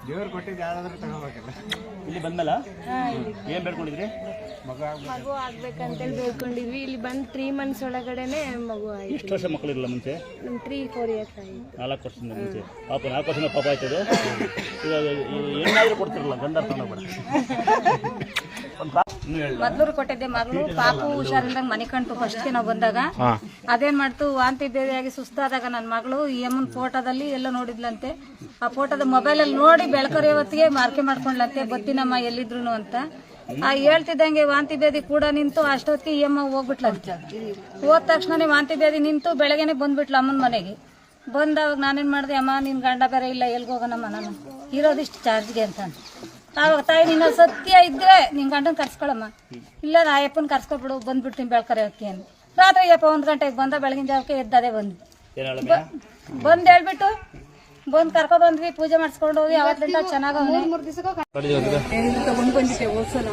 ದೇವ್ರು ಕೊಟ್ಟಿದ್ದು ಯಾರಾದ್ರೂ ತಗೋಬೇಕಲ್ಲ. ಇಲ್ಲಿ ಬಂದ್ಮೇಲೆ ಏನ್ ಬೇಡ್ಕೊಂಡಿದ್ರಿ? ಮಗು ಆಗ್ಬೇಕಂತೇಳಿ ಬೇಡ್ಕೊಂಡಿದ್ವಿ. ಇಲ್ಲಿ ಬಂದು 3 months ಒಳಗಡೆನೆ ಮಗು ಆಯ್ತು. ಎಷ್ಟು ವರ್ಷ ಮಕ್ಕಳಿರಲ್ಲ ಮುಂಚೆ? 3-4 years ಆಯ್ತು. 4 ವರ್ಷದಿಂದ ಮುಂಚೆ. ಪಾಪ 4 ವರ್ಷದಿಂದ ಪಾಪ ಆಯ್ತದು. ಏನಾದ್ರೂ ಕೊಡ್ತಿರಲ್ಲ, ಗಂಡ ತಗೊಂಡೋಗ್ಬೇಡ. ಮೊದ್ಲು ಕೊಟ್ಟಿದ್ದೆ ಮಗಳು ಪಾಪು ಹುಷಾರಿಂದ ಮನೆ ಕಂಡು ಫಸ್ಟ್ ನಾವು ಬಂದಾಗ ಅದೇನ್ ಮಾಡ್ತು ವಾಂತಿ ಬೇರೆಯಾಗಿ ಸುಸ್ತಾದಾಗ ನನ್ನ ಮಗಳು ಈ ಅಮ್ಮನ ಫೋಟೋದಲ್ಲಿ ಎಲ್ಲ ನೋಡಿದ್ಲಂತೆ. ಆ ಫೋಟೋದ ಮೊಬೈಲ್ ಅಲ್ಲಿ ನೋಡಿ ಬೆಳಕರಿ ಹೊತ್ತಿಗೆ ಮಾರ್ಕೆ ಮಾಡ್ಕೊಂಡ್ಲಂತೆ ಬತ್ತಿನಮ್ಮ ಎಲ್ಲಿದ್ರು ಅಂತ. ಹೇಳ್ತಿದ್ದಂಗೆ ವಾಂತಿ ಬೇದಿ ಕೂಡ ನಿಂತು ಅಷ್ಟೊತ್ತಿಗೆ ಈ ಅಮ್ಮ ಹೋಗ್ಬಿಟ್ಲಂತೆ. ಹೋದ ತಕ್ಷಣನೇ ವಾಂತಿ ಬೇದಿ ನಿಂತು ಬೆಳಗ್ಗೆನೆ ಬಂದ್ಬಿಟ್ಲ ಅಮ್ಮನ ಮನೆಗೆ. ಬಂದಾಗ ನಾನೇನ್ ಮಾಡಿದೆ, ಅಮ್ಮ ನಿನ್ ಗಂಡ ಬೇರೆ ಇಲ್ಲ, ಎಲ್ಗೋಗೋಣಮ್ಮ, ನಾನು ಇರೋದಿಷ್ಟು ಚಾರ್ಜ್ಗೆ ಅಂತ. ಆವಾಗ ತಾಯಿ ನಿನ್ನ ಸತ್ಯ ಇದ್ರೆ ನಿನ್ ಗಂಡನ್ ಕರ್ಸ್ಕೊಳಮ್ಮ, ಇಲ್ಲ ನಾ ಅಪ್ಪನ ಕರ್ಸ್ಕೊಬಿಡು, ಬಂದ್ಬಿಡ್ತೀನಿ ಬೆಳಕರೆ ಹೊತ್ತಿಗೆ ಅಂತ. ರಾತ್ರಿ ಅಪ್ಪ 1 ಗಂಟೆಗೆ ಬಂದ, ಬೆಳಗಿನ ಜಾವಕ್ಕೆ ಎದ್ದದೇ ಬಂದ್ ಹೇಳ್ಬಿಟ್ಟು ಬಂದ್ ಕರ್ಕೊ ಬಂದ್ವಿ, ಪೂಜೆ ಮಾಡಿಸ್ಕೊಂಡು ಹೋಗಿ ಅವತ್ತಿಂದ ಚೆನ್ನಾಗಿ ತಗೊಂಡ್ ಬಂದಿದ್ದೆ ಹೋದ್ಸಲ.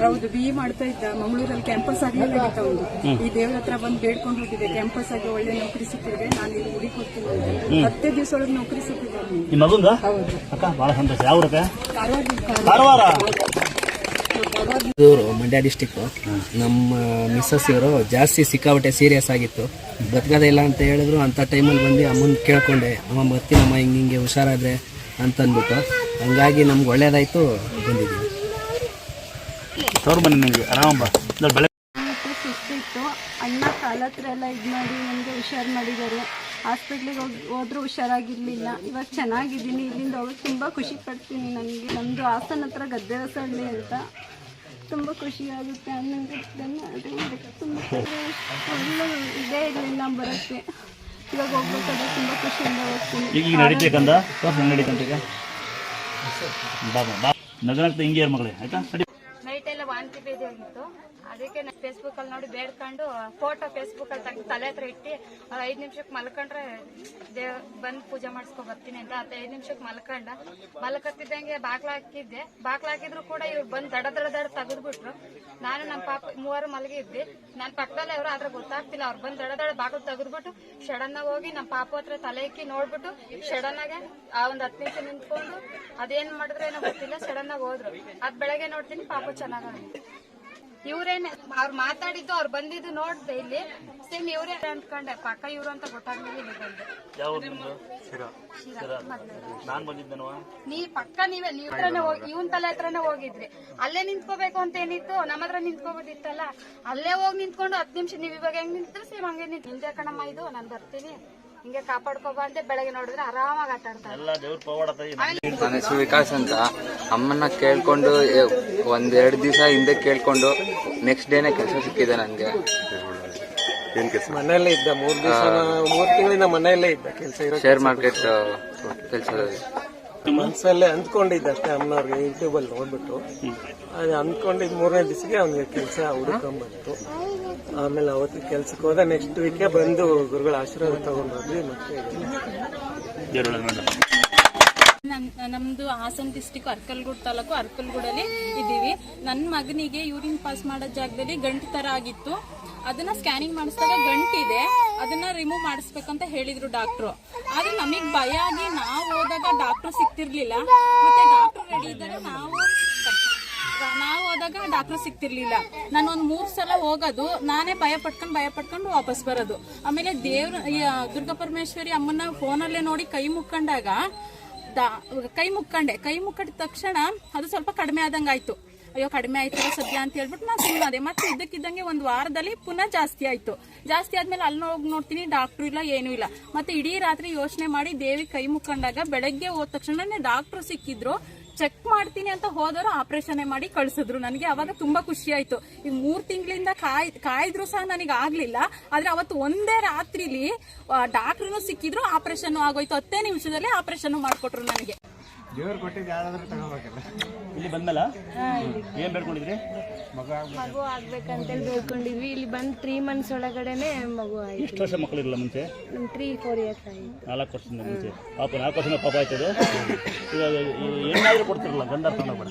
ಹೌದು, BE ಮಾಡ್ತಾ ಇದ್ದ, ಮಂಗಳೂರಲ್ಲಿ ಕ್ಯಾಂಪಸ್ ಆಗ್ಲಿಲ್ಲ ಒಂದು. ಈ ದೇವ್ರ ಹತ್ರ ಬಂದ್ ಬೇಡ್ಕೊಂಡು ಹೋಗಿದ್ದೆ, ಕ್ಯಾಂಪಸ್ ಆಗಿ ಒಳ್ಳೆ ನೌಕರಿ ಸಿಕ್ಕಿದ್ರೆ ನಾನು ಇಲ್ಲಿ ಹುಡುಗಿ ಹೋಗ್ತೀನಿ. 10 ದಿವಸ ಒಳಗೆ ನೌಕರಿ ಸಿಕ್ಕಿದೆ. ಹೌದು, ಬಹಳ ಸಂತೋಷ. ಯಾವ ಮಂಡ್ಯ ಡಿಸ್ಟಿಕ್. ನಮ್ಮ ಮಿಸ್ಸಸ್ ಇವರು ಜಾಸ್ತಿ ಸಿಕ್ಕಾಬಟ್ಟೆ ಸೀರಿಯಸ್ ಆಗಿತ್ತು, ಬದುಕದೇ ಇಲ್ಲ ಅಂತ ಹೇಳಿದ್ರು. ಅಂಥ ಟೈಮಲ್ಲಿ ಬಂದು ಅಮ್ಮನ ಕೇಳ್ಕೊಂಡೆ, ಅಮ್ಮ ಬರ್ತೀನಮ್ಮ, ಹಿಂಗೆ ಹುಷಾರಾದ್ರೆ ಅಂತಂದ್ಬಿಟ್ಟು. ಹಂಗಾಗಿ ನಮ್ಗೆ ಒಳ್ಳೇದಾಯ್ತು, ಬಂದಿದ್ದೀವಿ. ಸುಸ್ತಿತ್ತು, ಅಣ್ಣ ಕಾಲ ಹತ್ರ ಎಲ್ಲ ಇದು ಮಾಡಿ ನನಗೆ ಹುಷಾರು ಮಾಡಿದ್ದಾರೆ. ಹಾಸ್ಪಿಟ್ಲಿಗೆ ಹೋದ್ರೂ ಹುಷಾರಾಗಿರ್ಲಿಲ್ಲ. ಇವಾಗ ಚೆನ್ನಾಗಿದ್ದೀನಿ. ಇಲ್ಲಿಂದ ಹೋಗಿ ತುಂಬ ಖುಷಿ ಪಡ್ತೀನಿ. ನನಗೆ ನಮ್ಮದು ಹಾಸನ ಹತ್ರ ಗದ್ದೆರಸಹಳ್ಳಿ ಅಂತ. ತುಂಬ ಖುಷಿ ಆಗುತ್ತೆ. ನನಗೆ ತುಂಬ ಒಳ್ಳೆ ಇದೇ ಇರಲಿಲ್ಲ ಬರೋಕ್ಕೆ. ಇವಾಗ ಹೋಗ್ಬೇಕಾದ್ರೆ ತುಂಬ ಖುಷಿಯಿಂದ ಹೋಗ್ತೀನಿ. ನೈಟ್ ಎಲ್ಲ ವಾಂತಿ ಬೇದಿ ಆಗಿತ್ತು. ಅದಕ್ಕೆ ನಾನು ಫೇಸ್ಬುಕ್ ಅಲ್ಲಿ ನೋಡಿ ಬೇಡ್ಕೊಂಡು ಫೋಟೋ ಫೇಸ್ಬುಕ್ ಅಲ್ಲಿ ತೆಗೆದು ತಲೆ ಹತ್ರ ಇಟ್ಟು 5 ನಿಮಿಷಕ್ಕೆ ಮಲ್ಕೊಂಡ್ರೆ ಬಂದು ಪೂಜೆ ಮಾಡಿಸ್ಕೊ ಬರ್ತೀನಿ ಅಂತ. 5 ನಿಮಿಷಕ್ಕೆ ಮಲ್ಕತ್ತಿದ್ದಂಗೆ ಬಾಗ್ಲಾಕಿದ್ದೆ. ಬಾಗ್ಲಾಕಿದ್ರು ಕೂಡ ಇವ್ರು ಬಂದು ದಡ ತೆಗೆದ್ಬಿಟ್ರು. ನಾನು ನಮ್ಮ ಪಾಪ 3 ಮಲಗಿದ್ದೆ. ನನ್ನ ಪಕ್ಕದಲ್ಲೇ ಅವರು, ಆದ್ರೆ ಗೊತ್ತಾಗ್ತಿಲ್ಲ. ಅವ್ರು ಬಂದು ದಡ ಬಾಗ್ಲು ತೆಗೆದ್ಬಿಟ್ಟು ಸಡನ್ ಆಗಿ ಹೋಗಿ ನಮ್ಮ ಪಾಪ ಹತ್ರ ತಲೆ ಇಕ್ಕಿ ನೋಡ್ಬಿಟ್ಟು ಸಡನ್ ಆಗಿ ಒಂದು 10 ನಿಮಿಷ ನಿಂತ್ಕೊಂಡು ಅದೇನ್ ಮಾಡಿದ್ರೆ ಏನೋ ಗೊತ್ತಿಲ್ಲ, ಸಡನ್ ಆಗಿ ಹೋದ್ರು. ಅದ್ ಬೆಳಗ್ಗೆ ನೋಡ್ತೀನಿ ಪಾಪ ಚೆನ್ನಾಗಿ. ಇವ್ರೇನೆ ಅವ್ರು ಮಾತಾಡಿದ್ದು, ಅವ್ರು ಬಂದಿದ್ದು ನೋಡ್ದೆ. ಇಲ್ಲಿ ಸೇಮ್ ಇವ್ರೇ ಅಂದ್ಕೊಂಡೆ, ಪಕ್ಕ ಇವ್ರು ಅಂತ ಗೊತ್ತಾಗ್ಲಿಲ್ಲ. ಇಲ್ಲಿ ಬಂದೆ ನೀ ಪಕ್ಕ ನೀವೇ ಇವನ್ ತಲೆ ಹತ್ರನೇ ಹೋಗಿದ್ರಿ. ಅಲ್ಲೇ ನಿಂತ್ಕೋಬೇಕು ಅಂತ ಏನಿತ್ತು, ನಮ್ಮ ಹತ್ರ ನಿಂತ್ಕೋಬೋದಿತ್ತಲ್ಲ. ಅಲ್ಲೇ ಹೋಗಿ ನಿಂತ್ಕೊಂಡು 10 ನಿಮಿಷ ನೀವು ಇವಾಗ ಹೆಂಗ್ ನಿಂತ್ರೆ ಸೇಮ್ ಹಂಗೆ ನಿಂತು, ಹಿಂದೆ ಕಣಮ್ಮ ಇದು ನಾನು ಬರ್ತೀನಿ ಹಿಂಗೆ ಕಾಪಾಡ್ಕೋಬ ಅಂತ. ಬೆಳಗ್ಗೆ ನೋಡಿದ್ರೆ ಆರಾಮಾಗಿ ಆಟ ಆಡ್ತಾರೆ. ನನ್ನ ಹೆಸರು ವಿಕಾಸ್ ಅಂತ. ಅಮ್ಮನ್ನ ಕೇಳ್ಕೊಂಡು 1-2 ದಿವಸ ಹಿಂದೆ ಕೇಳ್ಕೊಂಡು ನೆಕ್ಸ್ಟ್ ಡೇನೆ ಕೆಲಸ ಸಿಕ್ಕಿದೆ ನನಗೆ. ಮನೆಯಲ್ಲೇ ಇದ್ದ 3 ತಿಂಗಳಿಂದ ಮನೆಯಲ್ಲೇ ಇದ್ದ ಕೆಲಸ. ಶೇರ್ ಮಾರ್ಕೆಟ್ ಕೆಲಸ ಮನ್ಸಲ್ಲೇ ಅಂದ್ಕೊಂಡಿದ್ದ ಅಷ್ಟೇ. ಅಮ್ಮನವ್ರಿಗೆ ಯೂಟ್ಯೂಬ್ ಅಲ್ಲಿ ನೋಡ್ಬಿಟ್ಟು ಅದು ಅಂದ್ಕೊಂಡಿದ್ 3ನೇ ದಿವಸಕ್ಕೆ ಅವ್ನಿಗೆ ಕೆಲಸ ಹುಡುಕೊಂಡ್ಬಂತು. ಆಮೇಲೆ ಅವತ್ತಿಗೆ ಕೆಲ್ಸಕ್ಕೆ ಹೋದ. ನೆಕ್ಸ್ಟ್ ವೀಕೆ ಬಂದು ಗುರುಗಳ ಆಶೀರ್ವಾದ ತಗೊಂಡೋದ್ವಿ. ಮತ್ತೆ ನಮ್ದು ಹಾಸನ ಡಿಸ್ಟಿಕ್ ಅರ್ಕಲ್ಗೂಡ್ ತಾಲೂಕು ಅರ್ಕಲ್ಗೂಡಲ್ಲಿ ಇದ್ದೀವಿ. ನನ್ನ ಮಗನಿಗೆ ಯೂರಿನ್ ಪಾಸ್ ಮಾಡೋ ಜಾಗದಲ್ಲಿ ಗಂಟು ತರ ಆಗಿತ್ತು. ಅದನ್ನ ಸ್ಕ್ಯಾನಿಂಗ್ ಮಾಡಿಸಿದಾಗ ಗಂಟಿದೆ, ಅದನ್ನ ರಿಮೂವ್ ಮಾಡಿಸ್ಬೇಕಂತ ಹೇಳಿದ್ರು ಡಾಕ್ಟ್ರು. ಆದ್ರೆ ನಮಗ್ ಭಯ ಆಗಿ ನಾವು ಹೋದಾಗ ಡಾಕ್ಟ್ರು ಸಿಕ್ತಿರ್ಲಿಲ್ಲ. ಮತ್ತೆ ಡಾಕ್ಟ್ರು ರೆಡಿ ಇದ್ದಾಗ ನಾವು ಹೋದಾಗ ಡಾಕ್ಟ್ರು ಸಿಕ್ತಿರ್ಲಿಲ್ಲ. ನಾನು 3 ಸಲ ಹೋಗೋದು, ನಾನೇ ಭಯ ಪಟ್ಕೊಂಡು ವಾಪಸ್ ಬರೋದು. ಆಮೇಲೆ ದುರ್ಗಾ ಪರಮೇಶ್ವರಿ ಅಮ್ಮನ ಫೋನಲ್ಲೇ ನೋಡಿ ಕೈ ಮುಕ್ಕೊಂಡಾಗ ಕೈ ಮುಕ್ಕೊಂಡಿದ ತಕ್ಷಣ ಅದು ಸ್ವಲ್ಪ ಕಡಿಮೆ ಆದಂಗ ಆಯ್ತು. ಅಯ್ಯೋ ಕಡಿಮೆ ಆಯ್ತಲ್ಲ ಸದ್ಯ ಅಂತ ಹೇಳ್ಬಿಟ್ಟು ನಾನು ಸುಮ್ಮನೆ. ಮತ್ತೆ ಇದ್ದಕ್ಕಿದ್ದಂಗೆ 1 ವಾರದಲ್ಲಿ ಪುನಃ ಜಾಸ್ತಿ ಆಯ್ತು. ಜಾಸ್ತಿ ಆದ್ಮೇಲೆ ಅಲ್ಲಿ ಹೋಗಿ ನೋಡ್ತೀನಿ, ಡಾಕ್ಟ್ರು ಇಲ್ಲ, ಏನೂ ಇಲ್ಲ. ಮತ್ತೆ ಇಡೀ ರಾತ್ರಿ ಯೋಚನೆ ಮಾಡಿ ದೇವಿ ಕೈ ಮುಕ್ಕೊಂಡಾಗ ಬೆಳಗ್ಗೆ ಹೋದ ತಕ್ಷಣನೇ ಡಾಕ್ಟ್ರು ಸಿಕ್ಕಿದ್ರು. ಚೆಕ್ ಮಾಡ್ತೀನಿ ಅಂತ ಹೋದವರು ಆಪರೇಷನ್ ಮಾಡಿ ಕಳ್ಸಿದ್ರು. ನನಗೆ ಅವಾಗ ತುಂಬಾ ಖುಷಿ ಆಯ್ತು. ಈಗ 3 ತಿಂಗಳಿಂದ ಕಾಯ್ದ್ರು ಸಹ ನನಗೆ ಆಗ್ಲಿಲ್ಲ. ಆದ್ರೆ ಅವತ್ತು ಒಂದೇ ರಾತ್ರಿಲಿ ಡಾಕ್ಟ್ರು ಸಿಕ್ಕಿದ್ರು, ಆಪರೇಷನ್ ಆಗೋಯ್ತು. 10 ನಿಮಿಷದಲ್ಲಿ ಆಪರೇಷನ್ ಮಾಡ್ಕೊಟ್ರು ನನಗೆ. ದೇವ್ರು ಕೊಟ್ಟಿದ್ದು ಯಾರಾದ್ರೂ ತಗೋಬೇಕಲ್ಲ. ಇಲ್ಲಿ ಬಂದ್ಮೇಲೆ ಏನ್ ಬೇಡ್ಕೊಂಡಿದ್ರಿ? ಮಗು ಆಗ್ಬೇಕಂತೇಳಿ ಬೇಡ್ಕೊಂಡಿದ್ವಿ. ಇಲ್ಲಿ ಬಂದು 3 months ಒಳಗಡೆನೆ ಮಗು ಆಯ್ತು. ಎಷ್ಟು ವರ್ಷ ಮಕ್ಕಳಿರಲ್ಲ ಮುಂಚೆ? 3-4 years ಆಯ್ತು. 4 ವರ್ಷದಿಂದ ಮುಂಚೆ. ಪಾಪ 4 ವರ್ಷದಿಂದ ಪಾಪ ಆಯ್ತದು. ಏನಾದ್ರೂ ಕೊಡ್ತಿರಲ್ಲ, ಗಂಡ ತಗೊಂಡೋಗ್ಬೇಡ.